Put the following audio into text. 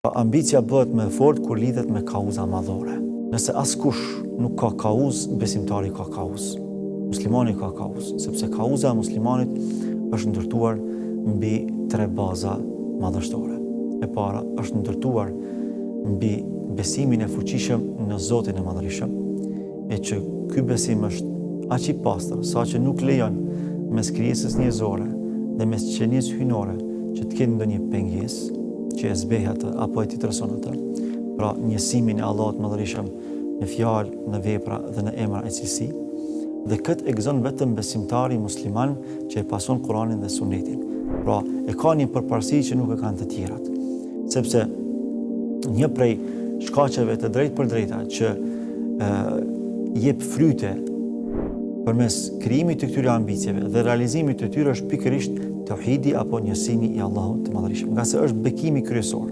Ambicia bëhet më e fortë kur lidhet me kauza madhore. Nëse askush nuk ka kauz, besimtari ka kauz. Muslimani ka kauz, sepse kauza e muslimanit është ndërtuar mbi 3 baza madhështore. E para është ndërtuar mbi besimin e fuqishëm në Zotin e Madhërisëm, e që ky besim është aq i pastër sa që nuk lejon mes krijesës njerëzore dhe mes qenies hyjnore që të ketë ndonjë pengesë që e zbeh atë apo e titërson atë. Pra njësimin e Allahut Madhërisëm në fjalë, në vepra dhe në emra e cilësi. Dhe këtë e gëzon vetëm besimtari musliman që e pason Kur'anin dhe Sunetin. Pra e ka një përparësi që nuk e kanë të tjerat. Sepse një prej shkaqeve të drejtë për drejta që jep fryte përmes krijimit të këtyre ambicjeve dhe realizimit të tyre është pikërisht tauhidi apo njësimi i Allahut të Madhërisëm, nga se është bekimi kryesor.